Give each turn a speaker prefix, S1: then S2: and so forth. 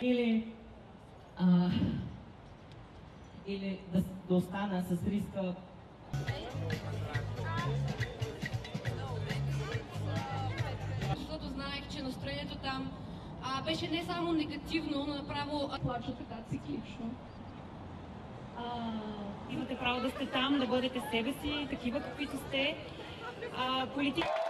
S1: или да остана с риска.
S2: Защото знаех, че настроението там беше не само негативно, но направо плача така циклично.
S3: Имате право да сте там, да бъдете себе си, такива каквито сте. Политика